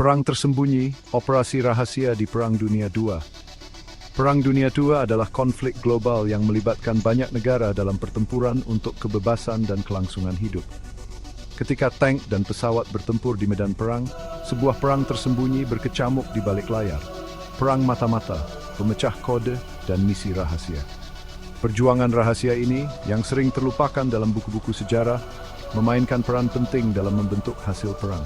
Perang tersembunyi, operasi rahasia di Perang Dunia II. Perang Dunia II adalah konflik global yang melibatkan banyak negara dalam pertempuran untuk kebebasan dan kelangsungan hidup. Ketika tank dan pesawat bertempur di medan perang, sebuah perang tersembunyi berkecamuk di balik layar. Perang mata-mata, pemecah kode, dan misi rahasia. Perjuangan rahasia ini, yang sering terlupakan dalam buku-buku sejarah, memainkan peran penting dalam membentuk hasil perang.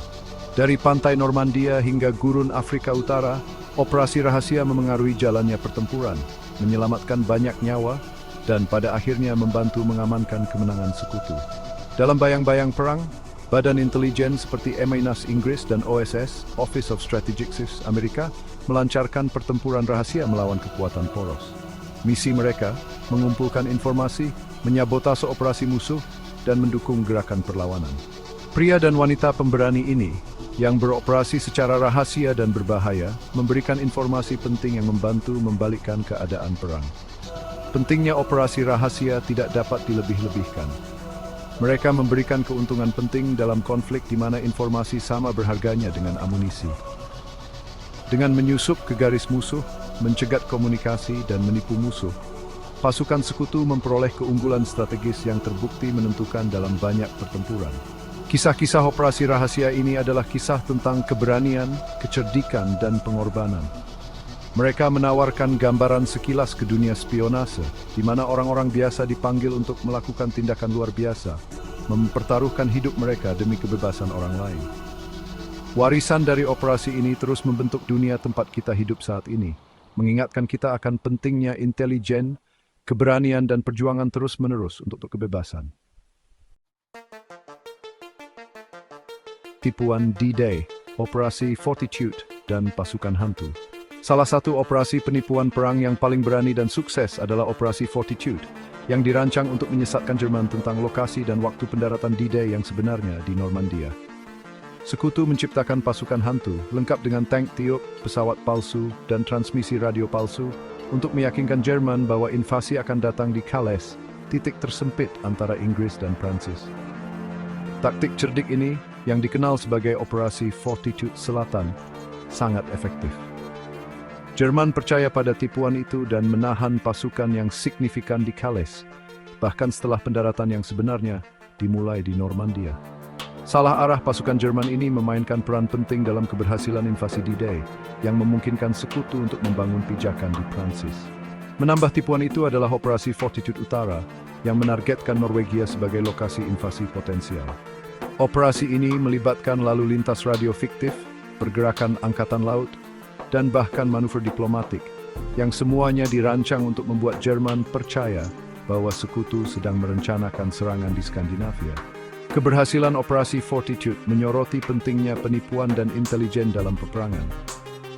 Dari pantai Normandia hingga gurun Afrika Utara, operasi rahasia memengaruhi jalannya pertempuran, menyelamatkan banyak nyawa, dan pada akhirnya membantu mengamankan kemenangan sekutu. Dalam bayang-bayang perang, badan intelijen seperti MI6 Inggris dan OSS, Office of Strategic Services Amerika, melancarkan pertempuran rahasia melawan kekuatan poros. Misi mereka mengumpulkan informasi, menyabotase operasi musuh, dan mendukung gerakan perlawanan. Pria dan wanita pemberani ini, yang beroperasi secara rahasia dan berbahaya, memberikan informasi penting yang membantu membalikkan keadaan perang. Pentingnya operasi rahasia tidak dapat dilebih-lebihkan. Mereka memberikan keuntungan penting dalam konflik di mana informasi sama berharganya dengan amunisi. Dengan menyusup ke garis musuh, mencegat komunikasi, dan menipu musuh, pasukan sekutu memperoleh keunggulan strategis yang terbukti menentukan dalam banyak pertempuran. Kisah-kisah operasi rahasia ini adalah kisah tentang keberanian, kecerdikan, dan pengorbanan. Mereka menawarkan gambaran sekilas ke dunia spionase, di mana orang-orang biasa dipanggil untuk melakukan tindakan luar biasa, mempertaruhkan hidup mereka demi kebebasan orang lain. Warisan dari operasi ini terus membentuk dunia tempat kita hidup saat ini, mengingatkan kita akan pentingnya intelijen, keberanian, dan perjuangan terus-menerus untuk kebebasan. Tipuan D-Day, Operasi Fortitude, dan Pasukan Hantu. Salah satu operasi penipuan perang yang paling berani dan sukses adalah Operasi Fortitude, yang dirancang untuk menyesatkan Jerman tentang lokasi dan waktu pendaratan D-Day yang sebenarnya di Normandia. Sekutu menciptakan pasukan hantu, lengkap dengan tank tiup, pesawat palsu, dan transmisi radio palsu, untuk meyakinkan Jerman bahwa invasi akan datang di Calais, titik tersempit antara Inggris dan Prancis. Taktik cerdik ini, yang dikenal sebagai Operasi Fortitude Selatan, sangat efektif. Jerman percaya pada tipuan itu dan menahan pasukan yang signifikan di Calais, bahkan setelah pendaratan yang sebenarnya dimulai di Normandia. Salah arah pasukan Jerman ini memainkan peran penting dalam keberhasilan invasi D-Day, yang memungkinkan sekutu untuk membangun pijakan di Prancis. Menambah tipuan itu adalah Operasi Fortitude Utara, yang menargetkan Norwegia sebagai lokasi invasi potensial. Operasi ini melibatkan lalu lintas radio fiktif, pergerakan angkatan laut, dan bahkan manuver diplomatik, yang semuanya dirancang untuk membuat Jerman percaya bahwa sekutu sedang merencanakan serangan di Skandinavia. Keberhasilan Operasi Fortitude menyoroti pentingnya penipuan dan intelijen dalam peperangan.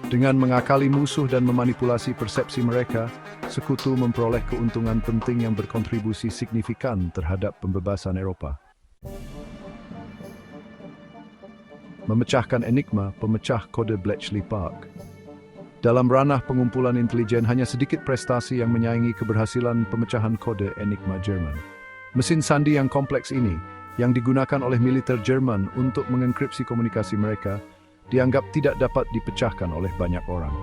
Dengan mengakali musuh dan memanipulasi persepsi mereka, sekutu memperoleh keuntungan penting yang berkontribusi signifikan terhadap pembebasan Eropa. Memecahkan enigma pemecah kode Bletchley Park. Dalam ranah pengumpulan intelijen, hanya sedikit prestasi yang menyaingi keberhasilan pemecahan kode enigma Jerman. Mesin sandi yang kompleks ini, yang digunakan oleh militer Jerman untuk mengenkripsi komunikasi mereka, dianggap tidak dapat dipecahkan oleh banyak orang.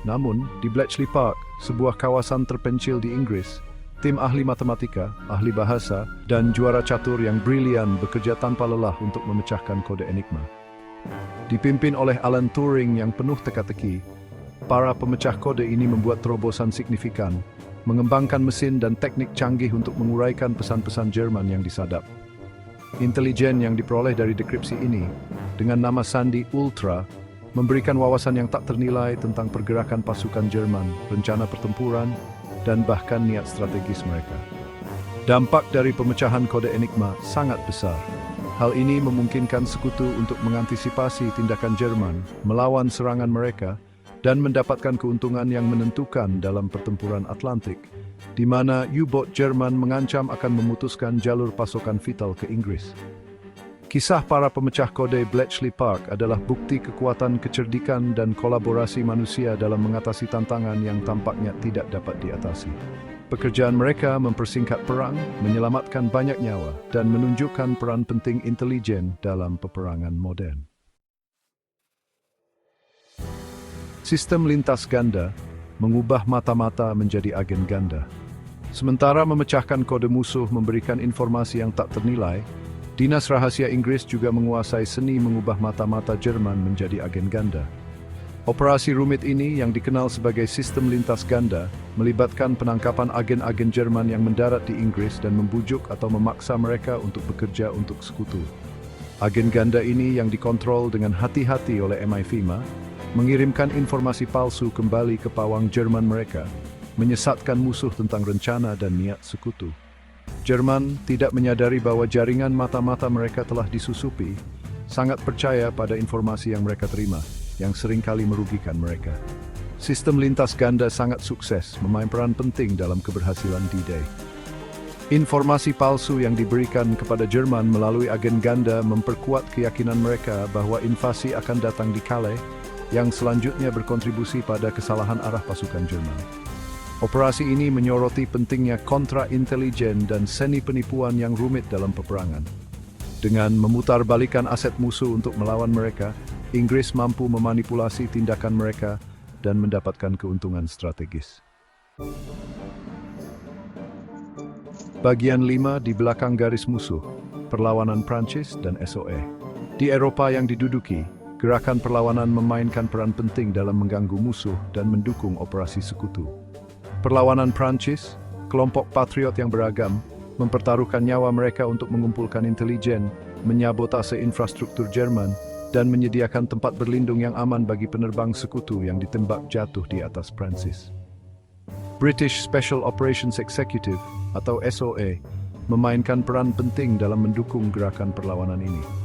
Namun, di Bletchley Park, sebuah kawasan terpencil di Inggris, tim ahli matematika, ahli bahasa, dan juara catur yang brilian bekerja tanpa lelah untuk memecahkan kode enigma. Dipimpin oleh Alan Turing yang penuh teka-teki, para pemecah kode ini membuat terobosan signifikan, mengembangkan mesin dan teknik canggih untuk menguraikan pesan-pesan Jerman yang disadap. Intelijen yang diperoleh dari dekripsi ini, dengan nama sandi Ultra, memberikan wawasan yang tak ternilai tentang pergerakan pasukan Jerman, rencana pertempuran, dan bahkan niat strategis mereka. Dampak dari pemecahan kode enigma sangat besar. Hal ini memungkinkan sekutu untuk mengantisipasi tindakan Jerman melawan serangan mereka dan mendapatkan keuntungan yang menentukan dalam pertempuran Atlantik, di mana U-boat Jerman mengancam akan memutuskan jalur pasokan vital ke Inggris. Kisah para pemecah kode Bletchley Park adalah bukti kekuatan kecerdikan dan kolaborasi manusia dalam mengatasi tantangan yang tampaknya tidak dapat diatasi. Pekerjaan mereka mempersingkat perang, menyelamatkan banyak nyawa, dan menunjukkan peran penting intelijen dalam peperangan modern. Sistem lintas ganda mengubah mata-mata menjadi agen ganda. Sementara memecahkan kode musuh memberikan informasi yang tak ternilai, Dinas Rahasia Inggris juga menguasai seni mengubah mata-mata Jerman menjadi agen ganda. Operasi rumit ini yang dikenal sebagai sistem lintas ganda melibatkan penangkapan agen-agen Jerman yang mendarat di Inggris dan membujuk atau memaksa mereka untuk bekerja untuk sekutu. Agen ganda ini yang dikontrol dengan hati-hati oleh MI5 mengirimkan informasi palsu kembali ke pawang Jerman mereka, menyesatkan musuh tentang rencana dan niat sekutu. Jerman tidak menyadari bahwa jaringan mata-mata mereka telah disusupi, sangat percaya pada informasi yang mereka terima, yang seringkali merugikan mereka. Sistem lintas ganda sangat sukses, memain peran penting dalam keberhasilan D-Day. Informasi palsu yang diberikan kepada Jerman melalui agen ganda memperkuat keyakinan mereka bahwa invasi akan datang di Calais, yang selanjutnya berkontribusi pada kesalahan arah pasukan Jerman. Operasi ini menyoroti pentingnya kontra-intelijen dan seni penipuan yang rumit dalam peperangan. Dengan memutarbalikkan aset musuh untuk melawan mereka, Inggris mampu memanipulasi tindakan mereka dan mendapatkan keuntungan strategis. Bagian 5 di belakang garis musuh, perlawanan Prancis dan SOE. Di Eropa yang diduduki, gerakan perlawanan memainkan peran penting dalam mengganggu musuh dan mendukung operasi sekutu. Perlawanan Prancis, kelompok patriot yang beragam, mempertaruhkan nyawa mereka untuk mengumpulkan intelijen, menyabotase infrastruktur Jerman, dan menyediakan tempat berlindung yang aman bagi penerbang sekutu yang ditembak jatuh di atas Prancis. British Special Operations Executive, atau SOE, memainkan peran penting dalam mendukung gerakan perlawanan ini.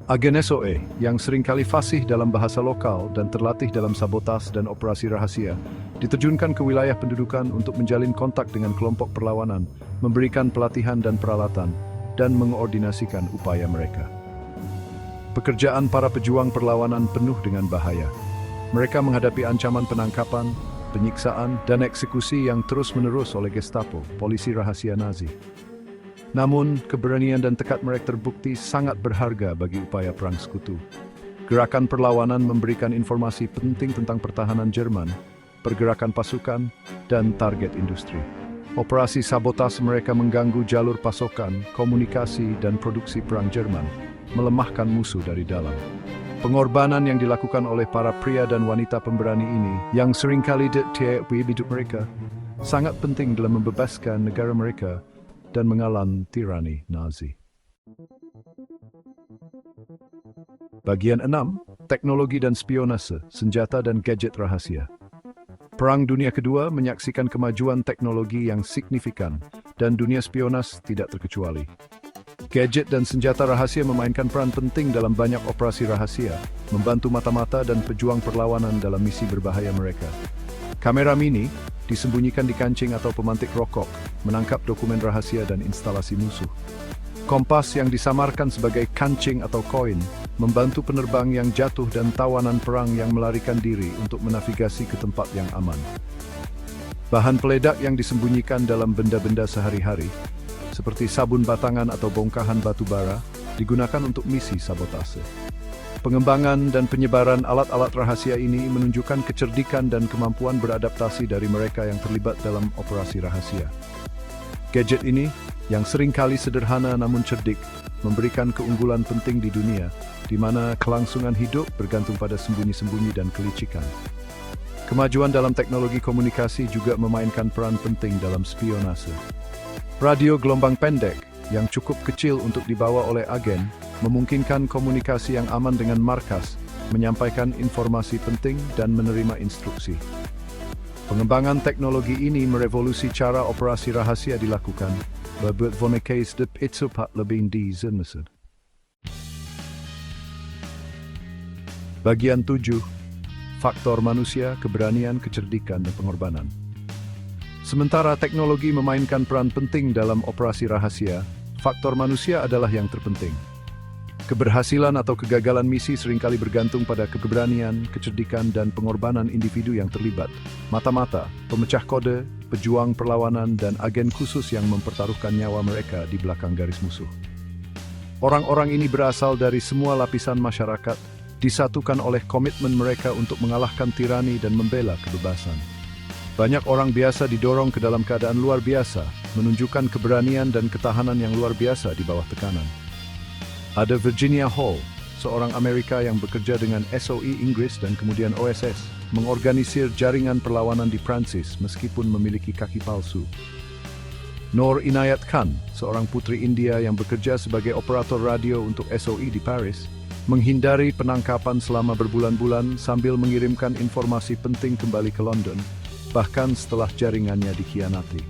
Agen SOE, yang seringkali fasih dalam bahasa lokal dan terlatih dalam sabotas dan operasi rahasia, diterjunkan ke wilayah pendudukan untuk menjalin kontak dengan kelompok perlawanan, memberikan pelatihan dan peralatan, dan mengoordinasikan upaya mereka. Pekerjaan para pejuang perlawanan penuh dengan bahaya. Mereka menghadapi ancaman penangkapan, penyiksaan, dan eksekusi yang terus-menerus oleh Gestapo, polisi rahasia Nazi. Namun, keberanian dan tekad mereka terbukti sangat berharga bagi upaya perang sekutu. Gerakan perlawanan memberikan informasi penting tentang pertahanan Jerman, pergerakan pasukan, dan target industri. Operasi sabotase mereka mengganggu jalur pasokan, komunikasi, dan produksi perang Jerman, melemahkan musuh dari dalam. Pengorbanan yang dilakukan oleh para pria dan wanita pemberani ini, yang seringkali ditiadakan hidup mereka, sangat penting dalam membebaskan negara mereka dan mengalang tirani Nazi. Bagian 6, teknologi dan spionase, senjata dan gadget rahasia. Perang Dunia Kedua menyaksikan kemajuan teknologi yang signifikan, dan dunia spionas tidak terkecuali. Gadget dan senjata rahasia memainkan peran penting dalam banyak operasi rahasia, membantu mata-mata dan pejuang perlawanan dalam misi berbahaya mereka. Kamera mini disembunyikan di kancing atau pemantik rokok, menangkap dokumen rahasia dan instalasi musuh. Kompas yang disamarkan sebagai kancing atau koin, membantu penerbang yang jatuh dan tawanan perang yang melarikan diri untuk menavigasi ke tempat yang aman. Bahan peledak yang disembunyikan dalam benda-benda sehari-hari, seperti sabun batangan atau bongkahan batu bara, digunakan untuk misi sabotase. Pengembangan dan penyebaran alat-alat rahasia ini menunjukkan kecerdikan dan kemampuan beradaptasi dari mereka yang terlibat dalam operasi rahasia. Gadget ini, yang seringkali sederhana namun cerdik, memberikan keunggulan penting di dunia, di mana kelangsungan hidup bergantung pada sembunyi-sembunyi dan kelicikan. Kemajuan dalam teknologi komunikasi juga memainkan peran penting dalam spionase. Radio gelombang pendek, yang cukup kecil untuk dibawa oleh agen, memungkinkan komunikasi yang aman dengan markas, menyampaikan informasi penting dan menerima instruksi. Pengembangan teknologi ini merevolusi cara operasi rahasia dilakukan, berbuat vonekais de itsupat lebih di zenmesed. Bagian 7, faktor manusia, keberanian, kecerdikan, dan pengorbanan. Sementara teknologi memainkan peran penting dalam operasi rahasia, faktor manusia adalah yang terpenting. Keberhasilan atau kegagalan misi seringkali bergantung pada keberanian, kecerdikan, dan pengorbanan individu yang terlibat. Mata-mata, pemecah kode, pejuang perlawanan, dan agen khusus yang mempertaruhkan nyawa mereka di belakang garis musuh. Orang-orang ini berasal dari semua lapisan masyarakat, disatukan oleh komitmen mereka untuk mengalahkan tirani dan membela kebebasan. Banyak orang biasa didorong ke dalam keadaan luar biasa, menunjukkan keberanian dan ketahanan yang luar biasa di bawah tekanan. Ada Virginia Hall, seorang Amerika yang bekerja dengan SOE Inggris dan kemudian OSS, mengorganisir jaringan perlawanan di Prancis meskipun memiliki kaki palsu. Noor Inayat Khan, seorang putri India yang bekerja sebagai operator radio untuk SOE di Paris, menghindari penangkapan selama berbulan-bulan sambil mengirimkan informasi penting kembali ke London, bahkan setelah jaringannya dikhianati.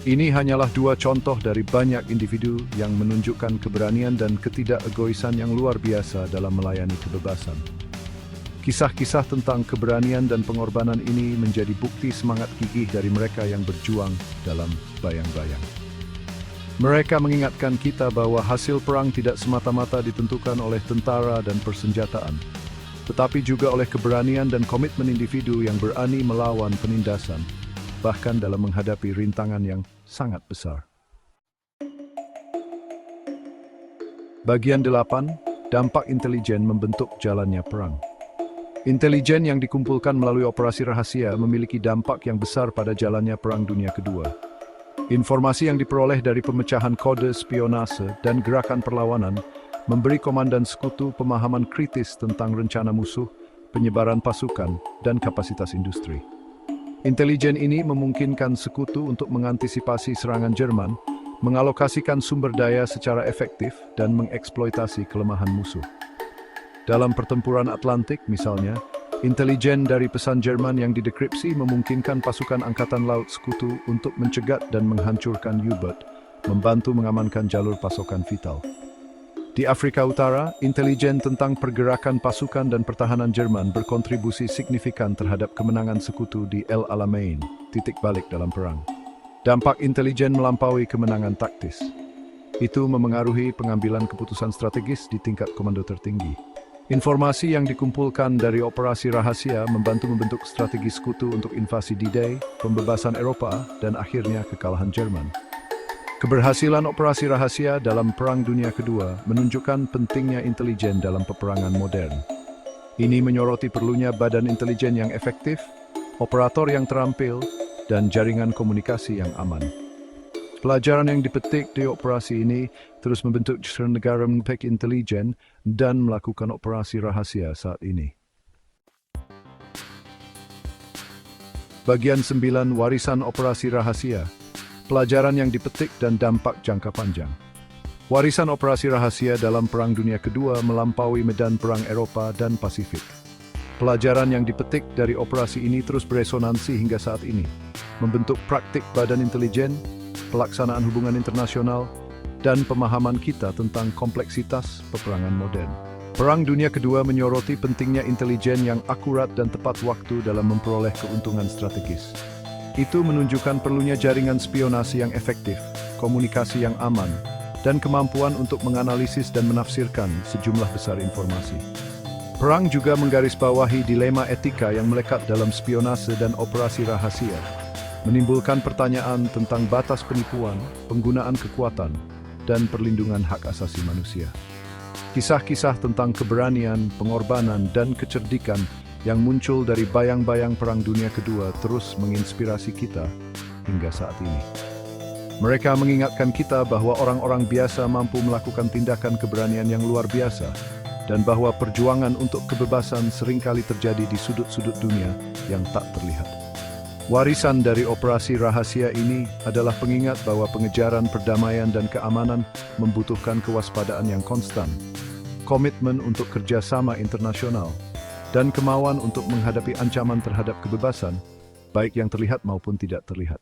Ini hanyalah dua contoh dari banyak individu yang menunjukkan keberanian dan ketidakegoisan yang luar biasa dalam melayani kebebasan. Kisah-kisah tentang keberanian dan pengorbanan ini menjadi bukti semangat gigih dari mereka yang berjuang dalam bayang-bayang. Mereka mengingatkan kita bahwa hasil perang tidak semata-mata ditentukan oleh tentara dan persenjataan, tetapi juga oleh keberanian dan komitmen individu yang berani melawan penindasan, bahkan dalam menghadapi rintangan yang sangat besar. Bagian 8. Dampak intelijen membentuk jalannya perang. Intelijen yang dikumpulkan melalui operasi rahasia memiliki dampak yang besar pada jalannya Perang Dunia Kedua. Informasi yang diperoleh dari pemecahan kode spionase dan gerakan perlawanan memberi komandan sekutu pemahaman kritis tentang rencana musuh, penyebaran pasukan, dan kapasitas industri. Intelijen ini memungkinkan sekutu untuk mengantisipasi serangan Jerman, mengalokasikan sumber daya secara efektif, dan mengeksploitasi kelemahan musuh. Dalam pertempuran Atlantik, misalnya, intelijen dari pesan Jerman yang didekripsi memungkinkan pasukan Angkatan Laut Sekutu untuk mencegat dan menghancurkan U-boat, membantu mengamankan jalur pasokan vital. Di Afrika Utara, intelijen tentang pergerakan pasukan dan pertahanan Jerman berkontribusi signifikan terhadap kemenangan sekutu di El Alamein, titik balik dalam perang. Dampak intelijen melampaui kemenangan taktis. Itu memengaruhi pengambilan keputusan strategis di tingkat komando tertinggi. Informasi yang dikumpulkan dari operasi rahasia membantu membentuk strategi sekutu untuk invasi D-Day, pembebasan Eropa, dan akhirnya kekalahan Jerman. Keberhasilan operasi rahasia dalam Perang Dunia Kedua menunjukkan pentingnya intelijen dalam peperangan modern. Ini menyoroti perlunya badan intelijen yang efektif, operator yang terampil, dan jaringan komunikasi yang aman. Pelajaran yang dipetik di operasi ini terus membentuk negara mengimpek intelijen dan melakukan operasi rahasia saat ini. Bagian 9. Warisan operasi rahasia. Pelajaran yang dipetik dan dampak jangka panjang. Warisan operasi rahasia dalam Perang Dunia Kedua melampaui medan perang Eropa dan Pasifik. Pelajaran yang dipetik dari operasi ini terus beresonansi hingga saat ini, membentuk praktik badan intelijen, pelaksanaan hubungan internasional, dan pemahaman kita tentang kompleksitas peperangan modern. Perang Dunia Kedua menyoroti pentingnya intelijen yang akurat dan tepat waktu dalam memperoleh keuntungan strategis. Itu menunjukkan perlunya jaringan spionasi yang efektif, komunikasi yang aman, dan kemampuan untuk menganalisis dan menafsirkan sejumlah besar informasi. Perang juga menggarisbawahi dilema etika yang melekat dalam spionase dan operasi rahasia, menimbulkan pertanyaan tentang batas penipuan, penggunaan kekuatan, dan perlindungan hak asasi manusia. Kisah-kisah tentang keberanian, pengorbanan, dan kecerdikan yang muncul dari bayang-bayang Perang Dunia Kedua terus menginspirasi kita hingga saat ini. Mereka mengingatkan kita bahwa orang-orang biasa mampu melakukan tindakan keberanian yang luar biasa, dan bahwa perjuangan untuk kebebasan seringkali terjadi di sudut-sudut dunia yang tak terlihat. Warisan dari operasi rahasia ini adalah pengingat bahwa pengejaran perdamaian dan keamanan membutuhkan kewaspadaan yang konstan, komitmen untuk kerjasama internasional, dan kemauan untuk menghadapi ancaman terhadap kebebasan, baik yang terlihat maupun tidak terlihat.